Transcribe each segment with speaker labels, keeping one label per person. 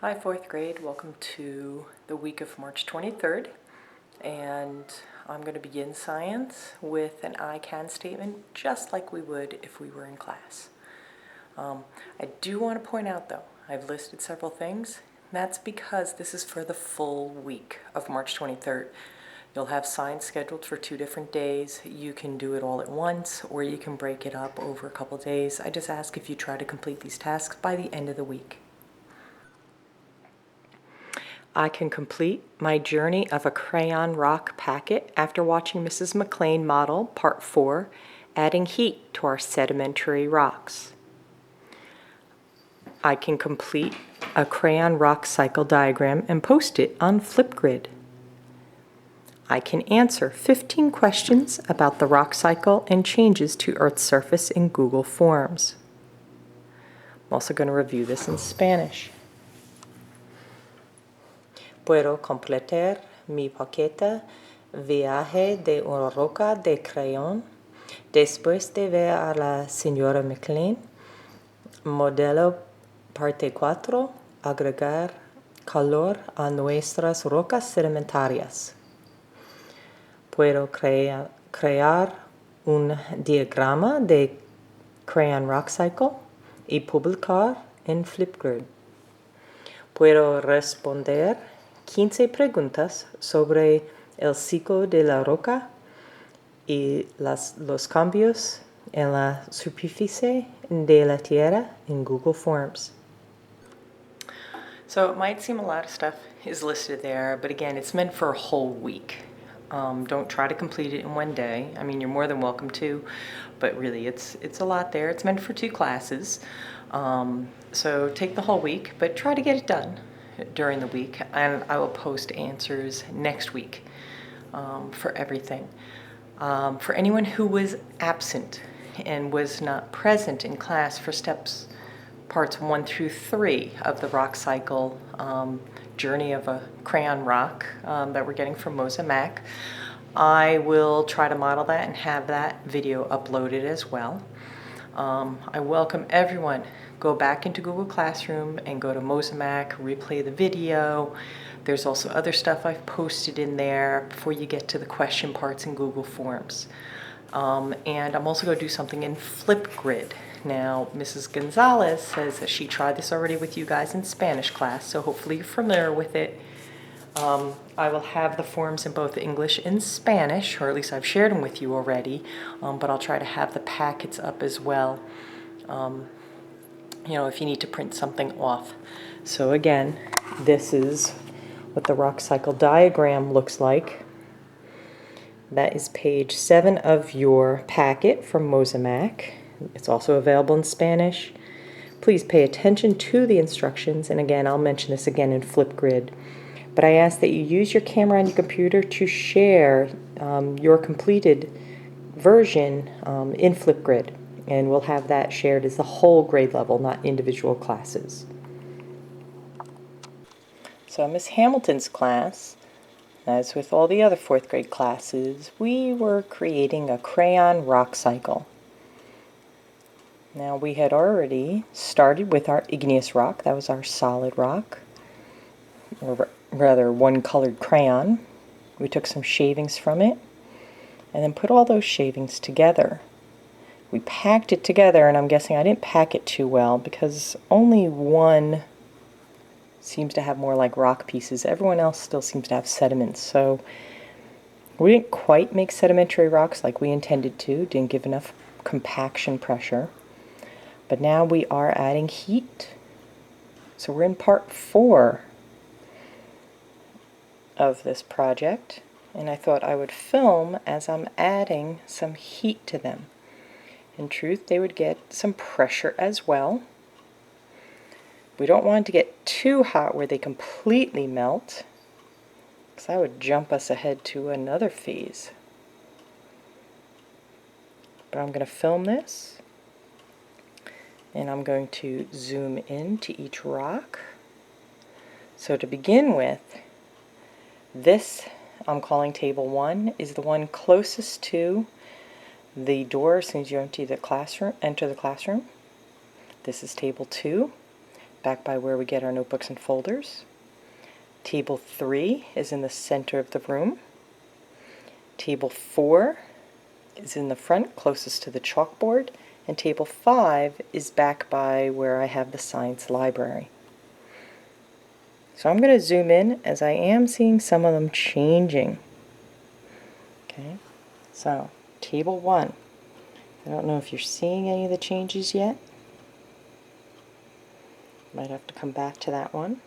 Speaker 1: Hi, fourth grade. Welcome to the week of March 23rd. And I'm going to begin science with an I can statement, just like we would if we were in class. I do want to point out, though, I've listed several things. That's because this is for the full week of March 23rd. You'll have science scheduled for 2 different days. You can do it all at once, or you can break it up over a couple days. I just ask if you try to complete these tasks by the end of the week. I can complete my journey of a Crayon Rock packet after watching Mrs. McLean model Part 4, adding heat to our sedimentary rocks. I can complete a Crayon Rock cycle diagram and post it on Flipgrid. I can answer 15 questions about the rock cycle and changes to Earth's surface in Google Forms. I'm also going to review this in Spanish. Puedo completar mi paquete viaje de una roca de crayón. Después de ver a la señora McLean, modelo parte 4, agregar calor a nuestras rocas sedimentarias. Puedo crear un diagrama de Crayon Rock Cycle y publicar en Flipgrid. Puedo responder 15 preguntas sobre el ciclo de la roca y los cambios en la superficie de la Tierra in Google Forms. So it might seem a lot of stuff is listed there, but again, it's meant for a whole week. Don't try to complete it in one day. I mean, you're more than welcome to, but really it's a lot there. It's meant for 2 classes. So take the whole week, but try to get it done during the week, and I will post answers next week for everything. For anyone who was absent and was not present in class for parts 1 through 3 of the rock cycle journey of a crayon rock that we're getting from MosaMack, I will try to model that and have that video uploaded as well. I welcome everyone. Go back into Google Classroom and go to MosaMack, replay the video. There's also other stuff I've posted in there before you get to the question parts in Google Forms. And I'm also going to do something in Flipgrid. Now, Mrs. Gonzalez says that she tried this already with you guys in Spanish class, so hopefully you're familiar with it. I will have the forms in both English and Spanish, or at least I've shared them with you already, but I'll try to have the packets up as well, if you need to print something off. So again, this is what the rock cycle diagram looks like. That is page 7 of your packet from MosaMack. It's also available in Spanish. Please pay attention to the instructions, and again, I'll mention this again in Flipgrid. But I ask that you use your camera on your computer to share your completed version in Flipgrid, and we'll have that shared as the whole grade level, not individual classes. So Miss Hamilton's class, as with all the other 4th grade classes, we were creating a crayon rock cycle. Now, we had already started with our igneous rock. That was our solid rock, or rather one-colored crayon. We took some shavings from it and then put all those shavings together. We packed it together, and I'm guessing I didn't pack it too well because only one seems to have more like rock pieces. Everyone else still seems to have sediments, so we didn't quite make sedimentary rocks like we intended to, didn't give enough compaction pressure. But now we are adding heat. So we're in part 4 of this project, and I thought I would film as I'm adding some heat to them. In truth, they would get some pressure as well. We don't want to get too hot where they completely melt, because that would jump us ahead to another phase. But I'm going to film this, and I'm going to zoom in to each rock. So to begin with, this I'm calling table 1 is the one closest to the door as soon as you enter the classroom. This is table 2. back by where we get our notebooks and folders. Table 3 is in the center of the room. Table 4 is in the front, closest to the chalkboard, and table 5 is back by where I have the science library. So I'm going to zoom in, as I am seeing some of them changing. Okay, so table 1. I don't know if you're seeing any of the changes yet. Might have to come back to that one.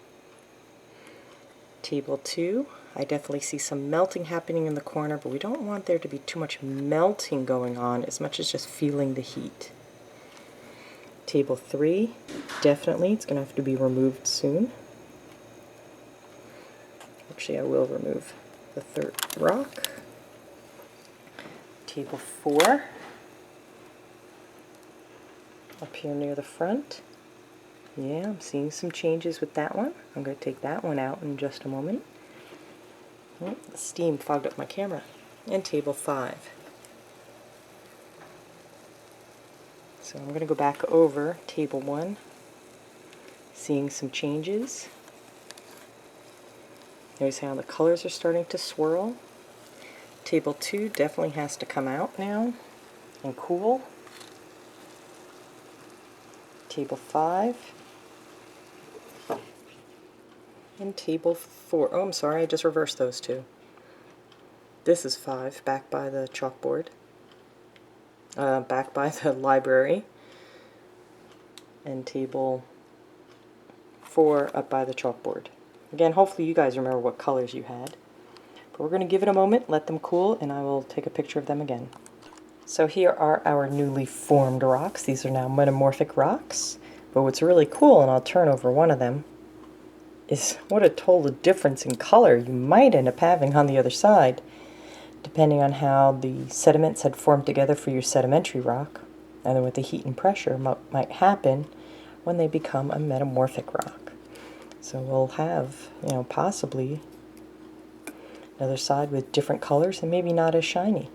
Speaker 1: Table 2, I definitely see some melting happening in the corner, but we don't want there to be too much melting going on as much as just feeling the heat. Table 3, definitely, it's going to have to be removed soon. Actually, I will remove the third rock. Table 4, up here near the front. Yeah, I'm seeing some changes with that one. I'm going to take that one out in just a moment. Oh, the steam fogged up my camera. And table 5. So I'm going to go back over table 1, seeing some changes. Notice how the colors are starting to swirl. Table 2 definitely has to come out now and cool. Table 5. And table 4. Oh, I'm sorry, I just reversed those two. This is 5, back by the chalkboard. Back by the library. And table 4 up by the chalkboard. Again, hopefully you guys remember what colors you had. But we're going to give it a moment, let them cool, and I will take a picture of them again. So here are our newly formed rocks. These are now metamorphic rocks. But what's really cool, and I'll turn over one of them, is what a total difference in color you might end up having on the other side, depending on how the sediments had formed together for your sedimentary rock, and then what the heat and pressure might happen when they become a metamorphic rock. So we'll have, possibly another side with different colors and maybe not as shiny.